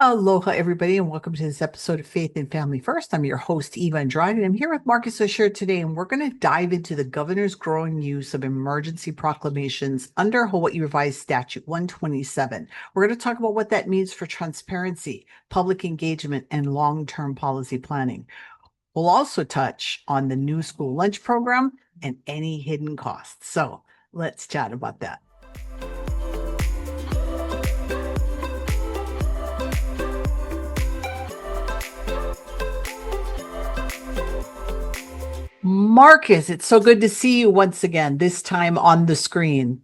Aloha, everybody, and welcome to this episode of Faith and Family First. I'm your host, Eva and and I'm here with Marcus Asher today, and we're going to dive into the governor's growing use of emergency proclamations under Hawaii Revised Statute 127. We're going to talk about what that means for transparency, public engagement, and long-term policy planning. We'll also touch on the new school lunch program and any hidden costs. So let's chat about that. Marcus, it's so good to see you once again, this time on the screen.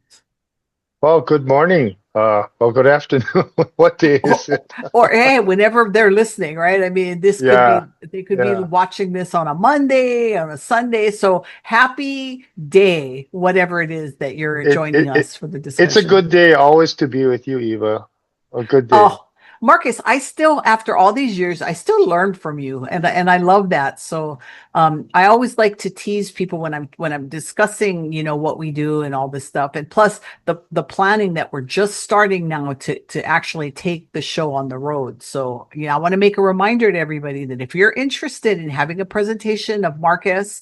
Well, good morning. Good afternoon. What day Or, is it? or hey, whenever they're listening, right? I mean, this could be, Yeah, they could be yeah. watching this on a Monday, on a Sunday. So happy day, whatever it is that you're It, joining it, it us for the it's a discussion. good day always to be with you, Eva. A good day. Oh, Marcus, I still, after all these years, I still learn from you, and I love that. So, I always like to tease people when I'm discussing, what we do and all this stuff, and plus the planning that we're just starting now to actually take the show on the road. So, I want to make a reminder to everybody that if you're interested in having a presentation of Marcus.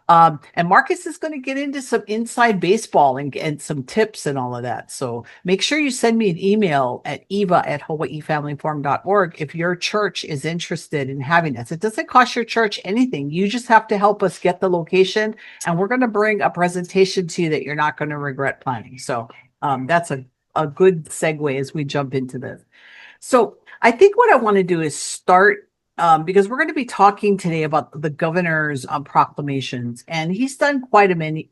And Marcus is going to get into some inside baseball and some tips and all of that. So make sure you send me an email at eva@hawaiifamilyforum.org if your church is interested in having this. It doesn't cost your church anything. You just have to help us get the location, and we're going to bring a presentation to you that you're not going to regret planning. So that's a good segue as we jump into this. So I think what I want to do is start because we're going to be talking today about the governor's proclamations, and he's done quite a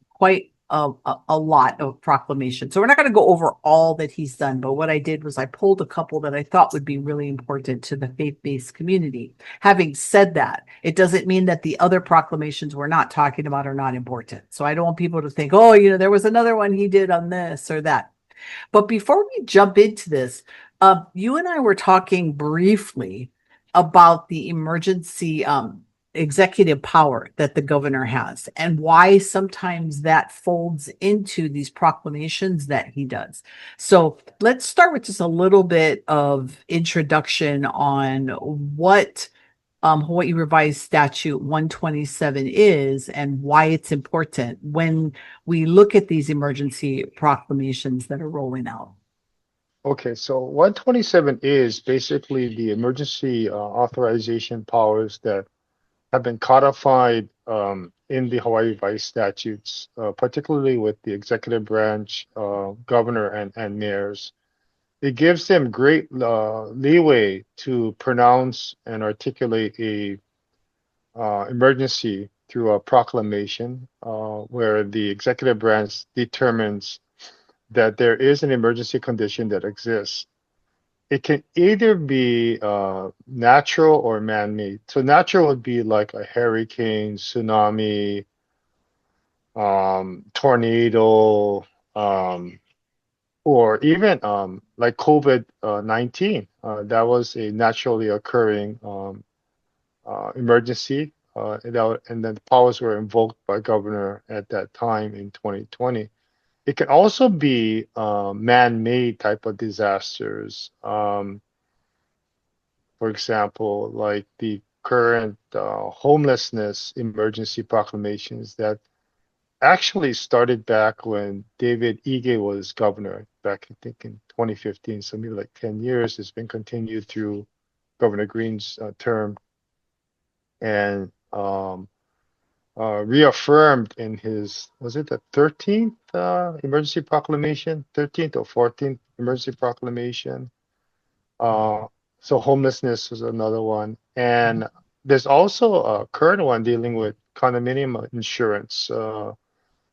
lot of proclamations. So we're not going to go over all that he's done, but what I did was I pulled a couple that I thought would be really important to the faith-based community. Having said that, it doesn't mean that the other proclamations we're not talking about are not important. So I don't want people to think, oh, there was another one he did on this or that. But before we jump into this, you and I were talking briefly about the emergency executive power that the governor has and why sometimes that folds into these proclamations that he does. So let's start with just a little bit of introduction on what Hawaii Revised Statute 127 is and why it's important when we look at these emergency proclamations that are rolling out. Okay, so 127 is basically the emergency authorization powers that have been codified in the Hawaii Vice statutes, particularly with the executive branch, governor, and mayors. It gives them great leeway to pronounce and articulate a emergency through a proclamation where the executive branch determines that there is an emergency condition that exists. It can either be natural or man-made. So natural would be like a hurricane, tsunami, tornado, or even like COVID-19. That was a naturally occurring emergency, and then the powers were invoked by governor at that time in 2020. It can also be man-made type of disasters. For example, like the current homelessness emergency proclamations that actually started back when David Ige was governor, back I think in 2015, so maybe like 10 years. It's been continued through Governor Green's term and reaffirmed in his, was it the 13th emergency proclamation, 13th or 14th emergency proclamation. So homelessness is another one. And there's also a current one dealing with condominium insurance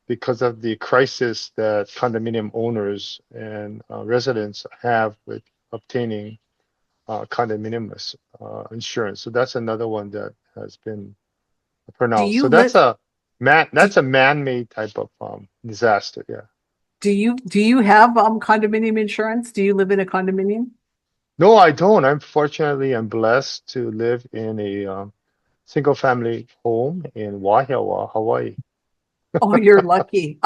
because of the crisis that condominium owners and residents have with obtaining condominium insurance. So that's another one that has been Do pronounced. you So live? Do, that's a man-made type of disaster. Yeah. do you have condominium insurance? Do you live in a condominium? No, I don't. I'm blessed to live in a single family home in Wahiawa, Hawaii. Oh, you're lucky.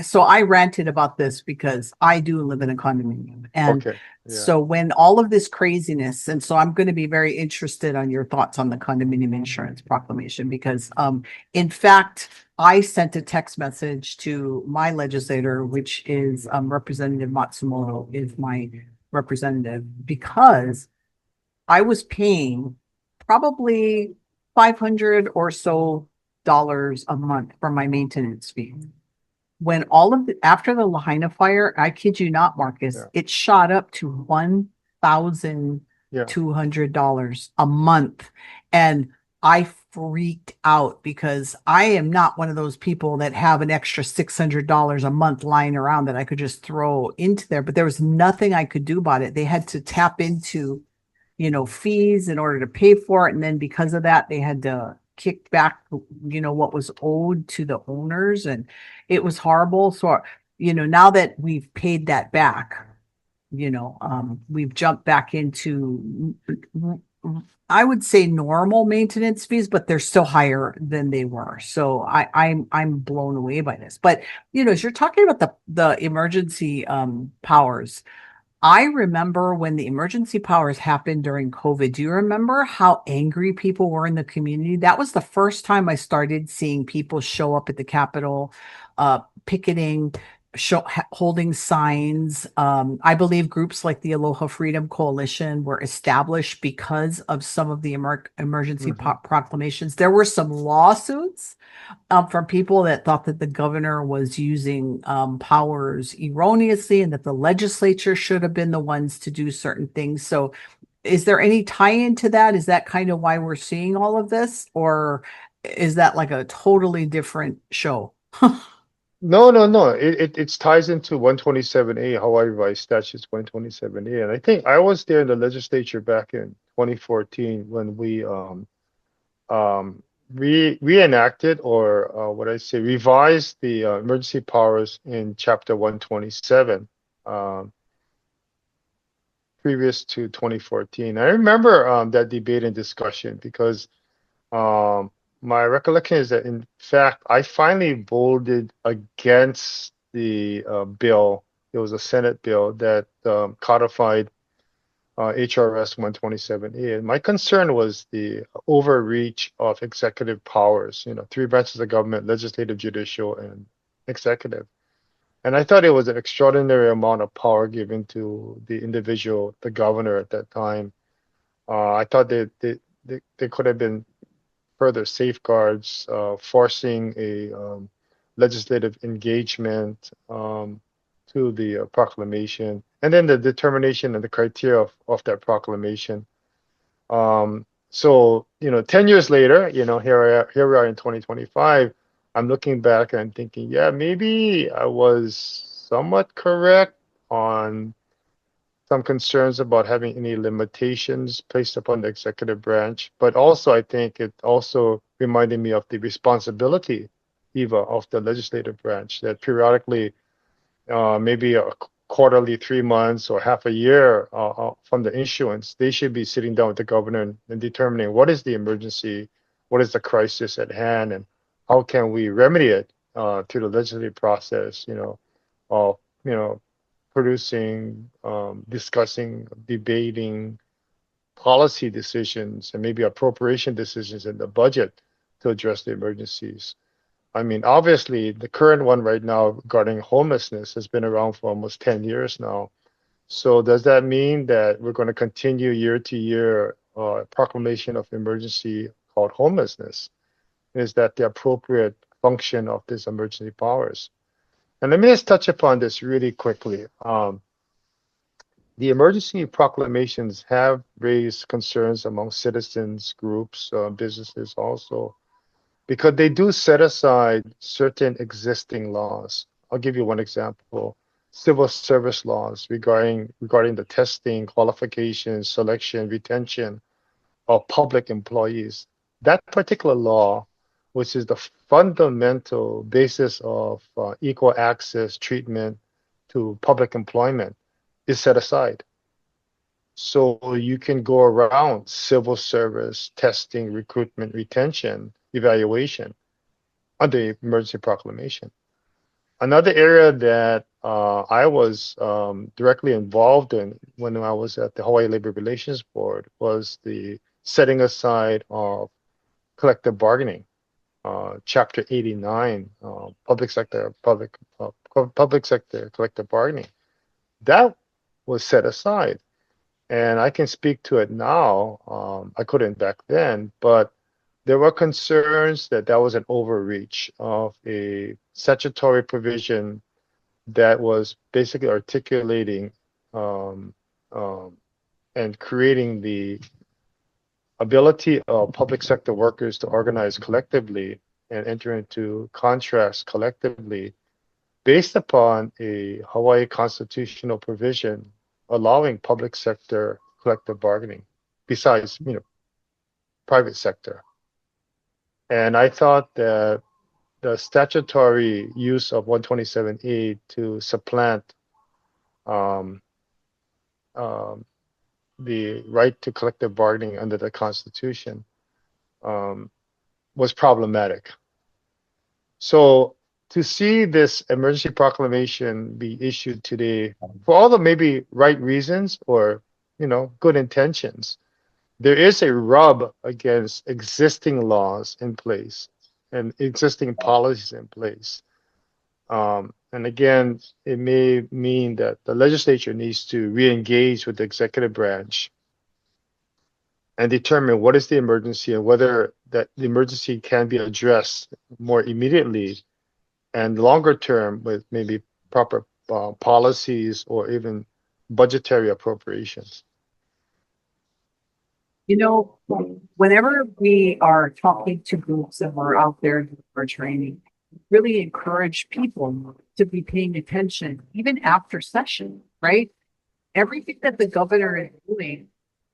So I ranted about this because I do live in a condominium. And Okay. Yeah. so when all of this craziness, and so I'm going to be very interested on your thoughts on the condominium insurance proclamation because in fact, I sent a text message to my legislator, which is Representative Matsumoto is my representative, because I was paying probably 500 or so dollars a month for my maintenance fee. When all of the, after the Lahaina fire, I kid you not, Marcus, Yeah. it shot up to Yeah. $1,200 a month. And I freaked out because I am not one of those people that have an extra $600 a month lying around that I could just throw into there. But there was nothing I could do about it. They had to tap into fees in order to pay for it. And then because of that, they had to kick back, what was owed to the owners. And it was horrible. So, now that we've paid that back, we've jumped back into, I would say normal maintenance fees, but they're still higher than they were. So I'm blown away by this. But as you're talking about the emergency powers, I remember when the emergency powers happened during COVID. Do you remember how angry people were in the community? That was the first time I started seeing people show up at the Capitol, picketing, holding signs. I believe groups like the Aloha Freedom Coalition were established because of some of the emergency Hmm. proclamations. There were some lawsuits from people that thought that the governor was using powers erroneously and that the legislature should have been the ones to do certain things. So, is there any tie into that? Is that kind of why we're seeing all of this? Or is that like a totally different show? No, no, no. It ties into 127A, Hawaii Revised Statutes 127A. And I think I was there in the legislature back in 2014 when we um reenacted or what I say revised the emergency powers in chapter 127 um previous to 2014. I remember that debate and discussion because Um, my recollection is that, in fact, I finally voted against the bill. It was a Senate bill that codified HRS 127A. And my concern was the overreach of executive powers, three branches of government, legislative, judicial, and executive. And I thought it was an extraordinary amount of power given to the individual, the governor at that time. I thought they could have been further safeguards, forcing a legislative engagement to the proclamation, and then the determination and the criteria of that proclamation. So, 10 years later, here we are in 2025. I'm looking back and I'm thinking, yeah, maybe I was somewhat correct on some concerns about having any limitations placed upon the executive branch, but also I think it also reminded me of the responsibility, Eva, of the legislative branch that periodically, maybe a quarterly, 3 months or half a year from the issuance, they should be sitting down with the governor and determining what is the emergency, what is the crisis at hand, and how can we remedy it through the legislative process, of, you know, producing, discussing, debating policy decisions and maybe appropriation decisions in the budget to address the emergencies. I mean, obviously, the current one right now regarding homelessness has been around for almost 10 years now. So does that mean that we're going to continue year to year proclamation of emergency called homelessness? Is that the appropriate function of these emergency powers? And let me just touch upon this really quickly. The emergency proclamations have raised concerns among citizens, groups, businesses also, because they do set aside certain existing laws. I'll give you one example. Civil service laws regarding the testing, qualifications, selection, retention of public employees. That particular law, which is the fundamental basis of equal access treatment to public employment, is set aside. So you can go around civil service testing, recruitment, retention, evaluation under emergency proclamation. Another area that I was directly involved in when I was at the Hawaii Labor Relations Board was the setting aside of collective bargaining, Chapter 89, public sector collective bargaining. That was set aside, and I can speak to it now. I couldn't back then, but there were concerns that that was an overreach of a statutory provision that was basically articulating um, um, and creating the ability of public sector workers to organize collectively and enter into contracts collectively based upon a Hawaii constitutional provision allowing public sector collective bargaining besides, private sector. And I thought that the statutory use of 127A to supplant um, um, the right to collective bargaining under the Constitution um, was problematic. So to see this emergency proclamation be issued today for all the maybe right reasons or good intentions, there is a rub against existing laws in place and existing policies in place. And again, it may mean that the legislature needs to re-engage with the executive branch and determine what is the emergency and whether that the emergency can be addressed more immediately and longer term with maybe proper policies or even budgetary appropriations. Whenever we are talking to groups and we're out there doing our training, really encourage people to be paying attention even after session, right? Everything that the governor is doing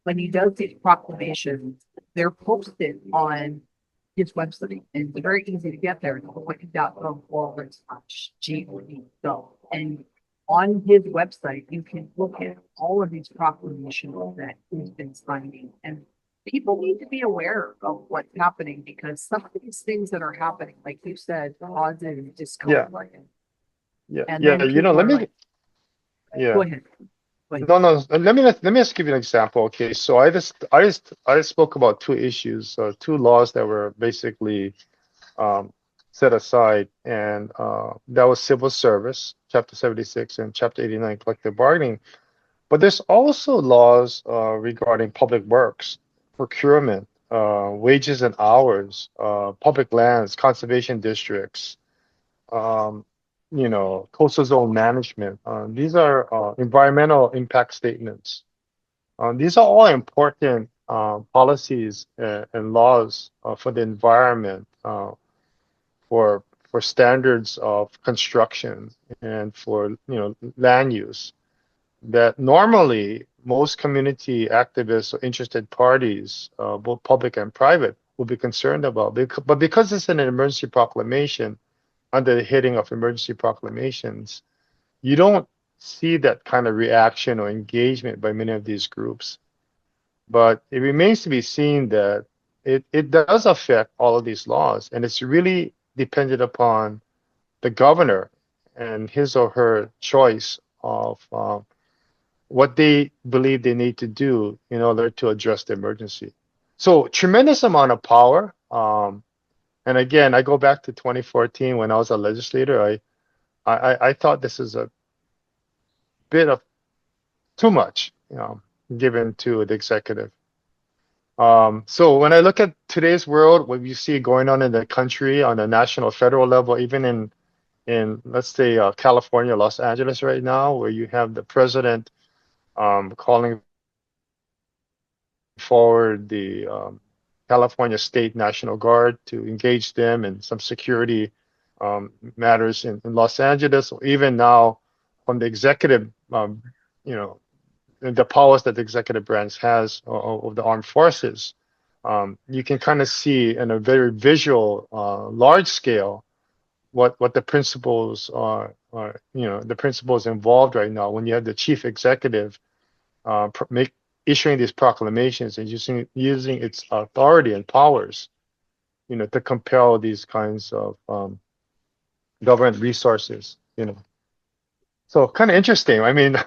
when he does these proclamations, they're posted on his website, and it's very easy to get there. Hawaii.gov/GOV. So, and on his website, you can look at all of these proclamations that he's been signing, and people need to be aware of what's happening because some of these things that are happening, like you said, causes discomfort. Yeah. And Yeah. then Let me. like, Yeah. go ahead. No. Let me just give you an example. Okay. So I spoke about two issues, two laws that were basically um, set aside, and that was civil service, Chapter 76, and Chapter 89, collective bargaining. But there's also laws regarding public works, procurement, wages and hours, public lands, conservation districts, um, coastal zone management. These are environmental impact statements. These are all important policies and laws for the environment, for standards of construction and for land use that normally most community activists or interested parties, both public and private, will be concerned about. But because it's an emergency proclamation under the heading of emergency proclamations, you don't see that kind of reaction or engagement by many of these groups. But it remains to be seen that it does affect all of these laws, and it's really dependent upon the governor and his or her choice of what they believe they need to do in order to address the emergency. So tremendous amount of power. And again, I go back to 2014 when I was a legislator. I thought this is a bit of too much, given to the executive. So when I look at today's world, what you see going on in the country on a national, federal level, even in let's say California, Los Angeles right now, where you have the president calling forward the California State National Guard to engage them in some security matters in Los Angeles, or even now from the executive, the powers that the executive branch has of the armed forces. You can kind of see in a very visual, large scale, what the principles are, the principles involved right now when you have the chief executive issuing these proclamations and using its authority and powers to compel these kinds of government resources. So kind of interesting. I mean,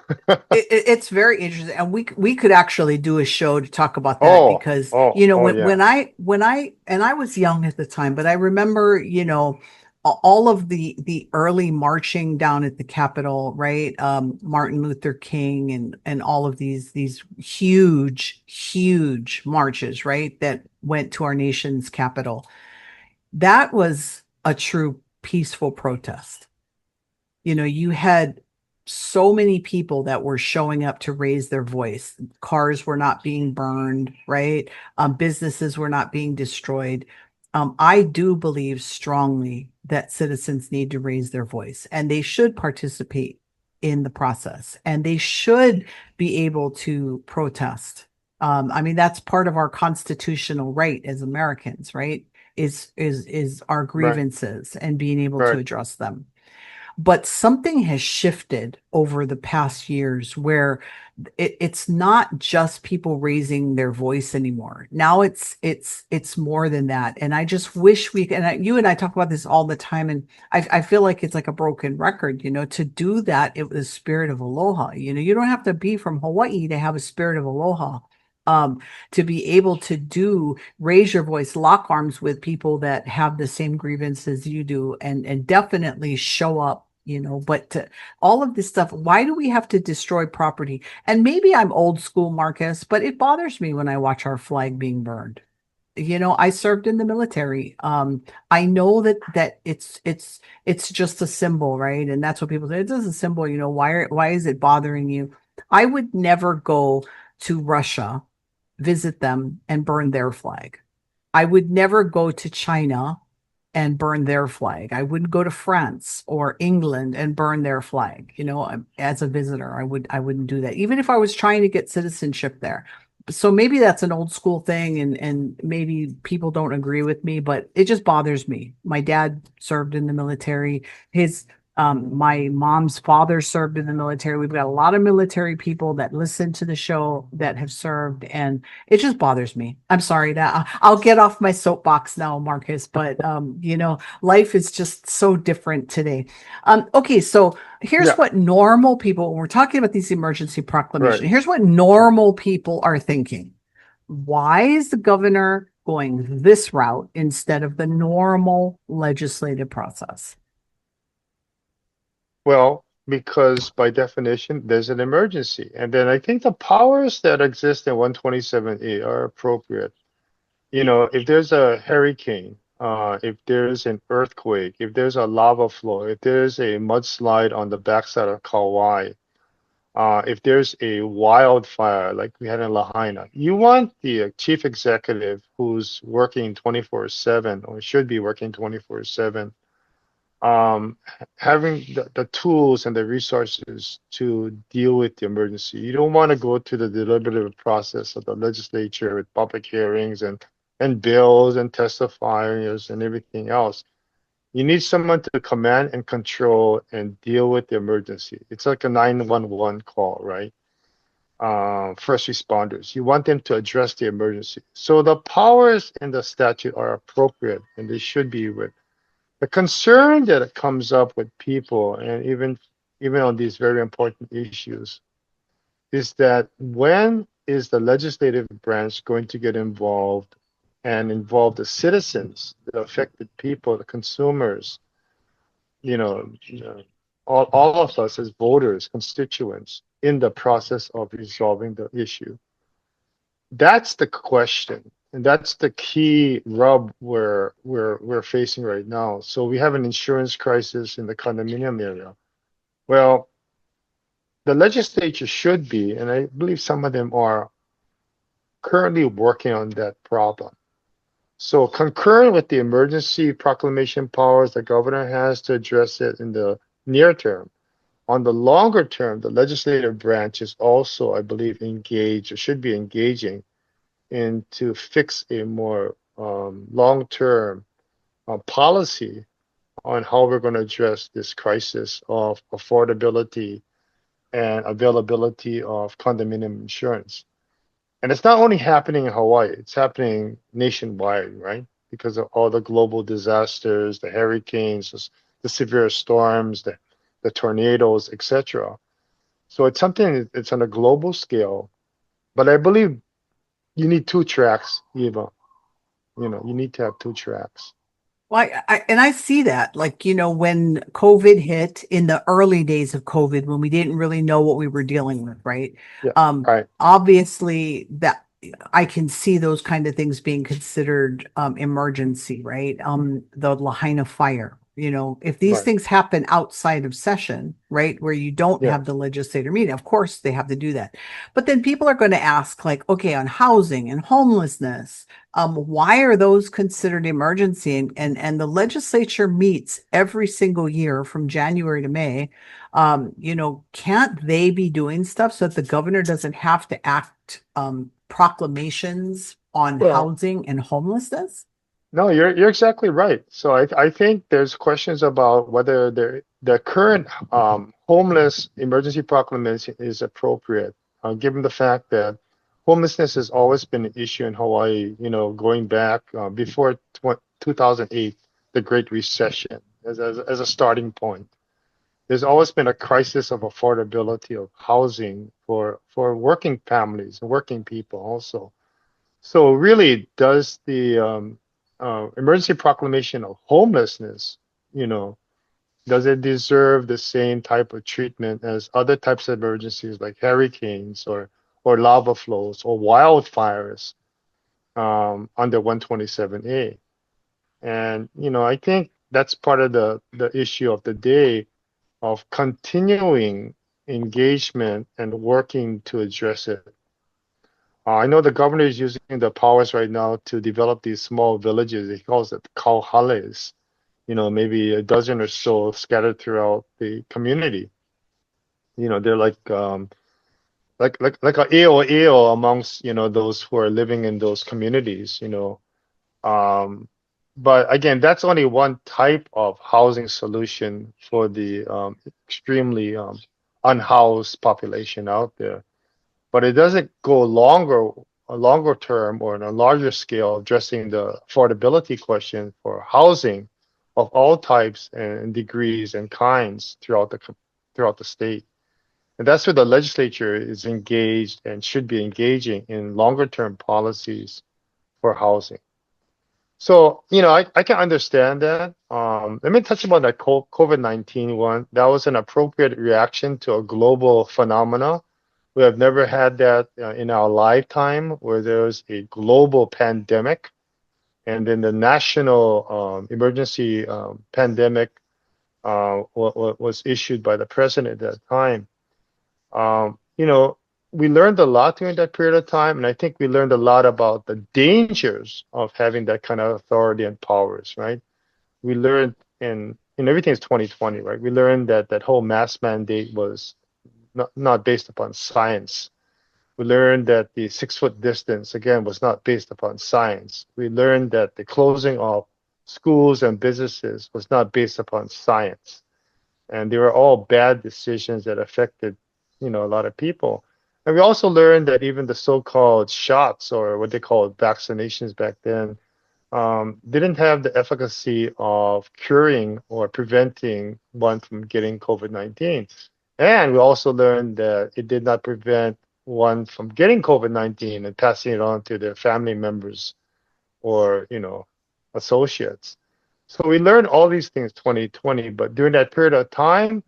It's very interesting, and we could actually do a show to talk about that oh, because oh, oh, yeah, when I was young at the time, but I remember all of the early marching down at the Capitol, right? Martin Luther King and all of these huge marches, right? That went to our nation's capital. That was a true peaceful protest. You had so many people that were showing up to raise their voice. Cars were not being burned, right? Businesses were not being destroyed. I do believe strongly that citizens need to raise their voice and they should participate in the process and they should be able to protest. I mean, that's part of our constitutional right as Americans, right? Is our right, grievances and being able to right, address them. But something has shifted over the past years where it's not just people raising their voice anymore. Now it's more than that. And I just wish you and I talk about this all the time. And I feel like it's like a broken record, to do that. It was a spirit of aloha. You don't have to be from Hawaii to have a spirit of aloha. Um, to be able to raise your voice, lock arms with people that have the same grievances you do, and definitely show up, but all of this stuff, why do we have to destroy property? And maybe I'm old school, Marcus, but it bothers me when I watch our flag being burned. I served in the military. I know that it's just a symbol, right? And that's what people say. It's just a symbol. Why is it bothering you? I would never go to Russia, visit them, and burn their flag. I would never go to China and burn their flag. I wouldn't go to France or England and burn their flag. As a visitor, I wouldn't do that, even if I was trying to get citizenship there. So maybe that's an old school thing, and maybe people don't agree with me, but it just bothers me. My dad served in the military. My mom's father served in the military. We've got a lot of military people that listen to the show that have served, and it just bothers me. I'm sorry that I'll get off my soapbox now, Marcus, but life is just so different today. Okay, so here's yeah, what normal people, when we're talking about these emergency right. proclamations, here's what normal people are thinking. Why is the governor going this route instead of the normal legislative process? Well, because by definition, there's an emergency. And then I think the powers that exist in 127A are appropriate. If there's a hurricane, if there's an earthquake, if there's a lava flow, if there's a mudslide on the backside of Kauai, if there's a wildfire like we had in Lahaina, you want the chief executive who's working 24/7 or should be working 24/7, having the tools and the resources to deal with the emergency. You don't want to go to the deliberative process of the legislature with public hearings and bills and testifiers and everything else. You need someone to command and control and deal with the emergency. It's like a 911 call, right? First responders. You want them to address the emergency. So the powers in the statute are appropriate and they should be with. The concern that it comes up with people, and even on these very important issues, is that when is the legislative branch going to get involved and involve the citizens, the affected people, the consumers, all of us as voters, constituents, in the process of resolving the issue? That's the question. And that's the key rub we're facing right now. So we have an insurance crisis in the condominium area. Well, the legislature should be, and I believe some of them are currently working on that problem. So concurrent with the emergency proclamation powers the governor has to address it in the near term, on the longer term, the legislative branch is also, I believe, engaged or should be engaging in to fix a more long-term policy on how we're going to address this crisis of affordability and availability of condominium insurance. And it's not only happening in Hawaii, it's happening nationwide, right? because of all the global disasters, the hurricanes, the severe storms, the tornadoes, etc. So it's something, it's on a global scale, but I believe you need two tracks, Eva. You need to have two tracks. Well, and I see that, like, when COVID hit in the early days of COVID, when we didn't really know what we were dealing with, right? Yeah, right. Obviously that I can see those kind of things being considered emergency, right? The Lahaina fire, if these Right. things happen outside of session, right, where you don't Yeah. have the legislator meeting, of course they have to do that. But then people are going to ask, like, okay, on housing and homelessness, why are those considered emergency? And the legislature meets every single year from January to May. Can't they be doing stuff so that the governor doesn't have to act proclamations on Well, housing and homelessness? no, you're exactly right. So I think there's questions about whether the current homeless emergency proclamation is appropriate, given the fact that homelessness has always been an issue in Hawaii. Going back before 2008, the Great Recession, as a starting point. There's always been a crisis of affordability of housing for working families and working people also. So really, does the emergency proclamation of homelessness, you know, does it deserve the same type of treatment as other types of emergencies like hurricanes or lava flows or wildfires under 127A? And I think that's part of the issue of the day of continuing engagement and working to address it. I know the governor is using the powers right now to develop these small villages. He calls it kauhales, maybe a dozen or so scattered throughout the community. They're like a eo amongst, those who are living in those communities. Um, but again, that's only one type of housing solution for the extremely unhoused population out there. But it doesn't go a longer term or on a larger scale addressing the affordability question for housing of all types and degrees and kinds throughout the state. And that's where the legislature is engaged and should be engaging in longer term policies for housing. So, I can understand that. Let me touch about that COVID-19 one. That was an appropriate reaction to a global phenomena. We have never had that in our lifetime where there was a global pandemic and then the national emergency pandemic was issued by the president at that time. We learned a lot during that period of time, and I think we learned a lot about the dangers of having that kind of authority and powers, right? We learned in everything is 2020, right? We learned that that whole mask mandate was not based upon science. We learned that the 6 foot distance, again, was not based upon science. We learned that the closing of schools and businesses was not based upon science. And they were all bad decisions that affected, a lot of people. And we also learned that even the so-called shots or what they called vaccinations back then didn't have the efficacy of curing or preventing one from getting COVID-19. And we also learned that it did not prevent one from getting COVID-19 and passing it on to their family members or, associates. So we learned all these things 2020, but during that period of time,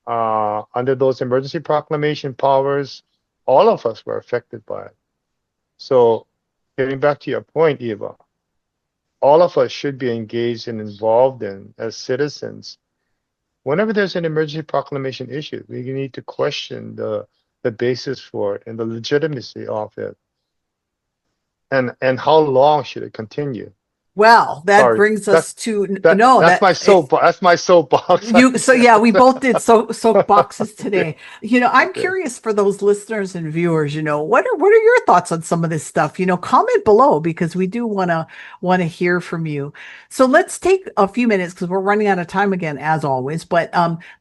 under those emergency proclamation powers, all of us were affected by it. So getting back to your point, Eva, all of us should be engaged and involved in as citizens. Whenever there's an emergency proclamation issue, we need to question the basis for it and the legitimacy of it. And how long should it continue? Well, that Sorry, brings us to that no, that's my soapbox. so yeah, we both did soapboxes today. I'm Okay. curious for those listeners and viewers, what are your thoughts on some of this stuff? Comment below because we do want to hear from you. So let's take a few minutes because we're running out of time again, as always. But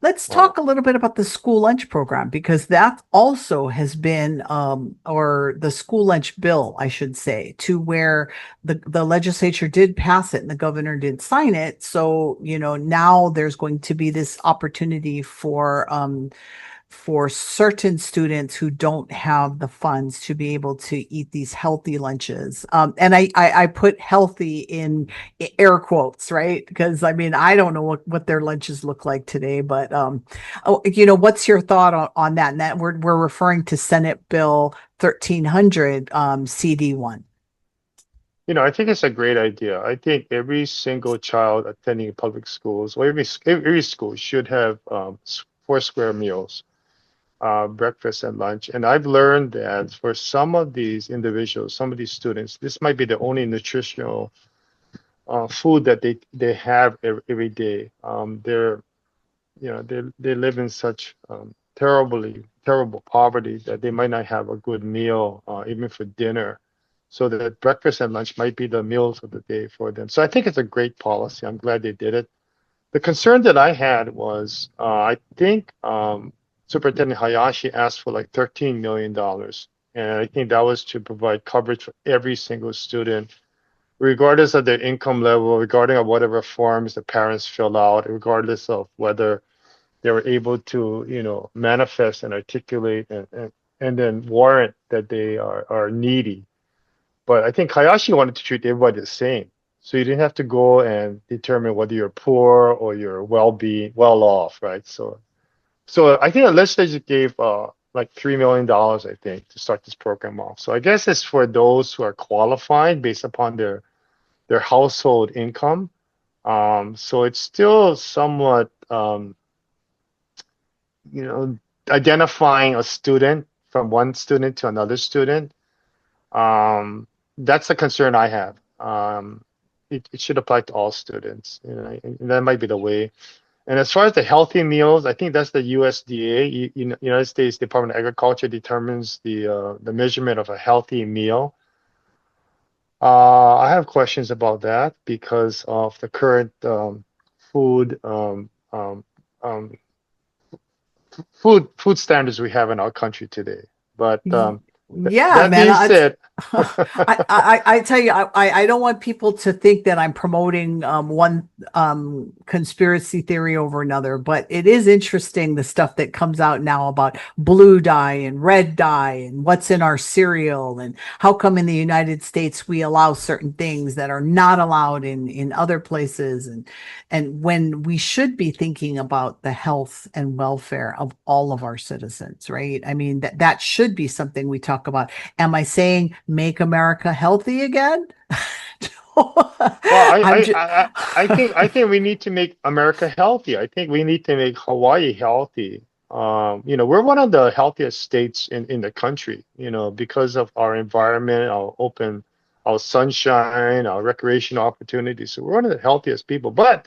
let's Wow. talk a little bit about the school lunch program because that also has been or the school lunch bill, I should say, to where the legislature did did pass it and the governor did sign it. So, now there's going to be this opportunity for certain students who don't have the funds to be able to eat these healthy lunches. And I put healthy in air quotes, right? Because I mean, I don't know what their lunches look like today, but what's your thought on that? And that we're referring to Senate Bill 1300 CD1. I think it's a great idea. I think every single child attending public schools, or every school should have 4 square meals, breakfast and lunch. And I've learned that for some of these individuals, some of these students, this might be the only nutritional food that they have every day. They live in such terrible poverty that they might not have a good meal even for dinner. So that breakfast and lunch might be the meals of the day for them. So I think it's a great policy. I'm glad they did it. The concern that I had was I think Superintendent Hayashi asked for like $13 million. And I think that was to provide coverage for every single student, regardless of their income level, regarding of whatever forms the parents fill out, regardless of whether they were able to, manifest and articulate and then warrant that they are needy. But I think Hayashi wanted to treat everybody the same. So you didn't have to go and determine whether you're poor or you're well off, right? So I think the legislature gave like $3 million, I think, to start this program off. So I guess it's for those who are qualified based upon their household income. So it's still somewhat, identifying a student from one student to another student. That's a concern I have. It should apply to all students. And that might be the way. And as far as the healthy meals, I think that's the USDA, United States Department of Agriculture, determines the measurement of a healthy meal. I have questions about that because of the current food food standards we have in our country today. But Yeah, that man. being said, I tell you, I don't want people to think that I'm promoting one conspiracy theory over another, but it is interesting the stuff that comes out now about blue dye and red dye and what's in our cereal and how come in the United States we allow certain things that are not allowed in other places, and when we should be thinking about the health and welfare of all of our citizens, right? I mean, that should be something we talk about. Am I saying make America healthy again? well, I'm just, I think we need to make America healthy. I think we need to make Hawaii healthy. We're one of the healthiest states in the country, because of our environment, our sunshine, our recreational opportunities. So we're one of the healthiest people, but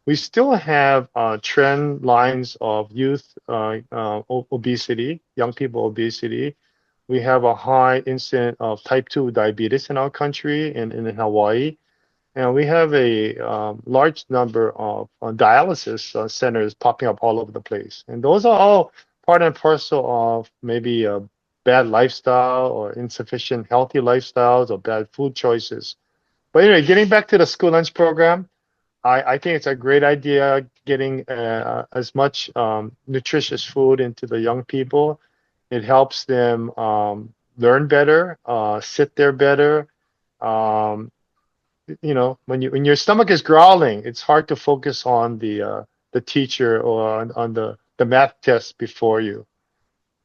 we still have trend lines of youth obesity, young people obesity. We have a high incidence of type 2 diabetes in our country and in Hawaii. And we have a large number of dialysis centers popping up all over the place. And those are all part and parcel of maybe a bad lifestyle or insufficient healthy lifestyles or bad food choices. But anyway, getting back to the school lunch program, I think it's a great idea getting as much nutritious food into the young people. It helps them learn better, sit there better. When your stomach is growling, it's hard to focus on the teacher or on the math test before you.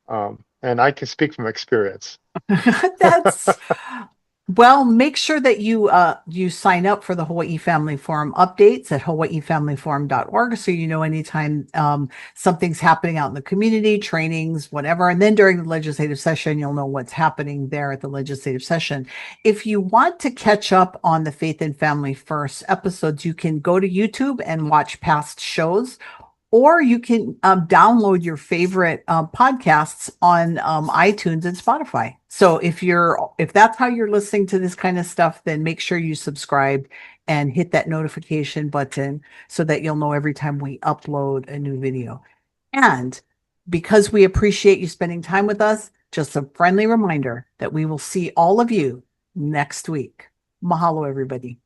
And I can speak from experience. that's Well, make sure that you sign up for the Hawaii Family Forum updates at hawaiifamilyforum.org so you know anytime something's happening out in the community, trainings, whatever. And then during the legislative session, you'll know what's happening there at the legislative session. If you want to catch up on the Faith and Family First episodes, you can go to YouTube and watch past shows. Or you can download your favorite podcasts on iTunes and Spotify. So if that's how you're listening to this kind of stuff, then make sure you subscribe and hit that notification button so that you'll know every time we upload a new video. And because we appreciate you spending time with us, just a friendly reminder that we will see all of you next week. Mahalo, everybody.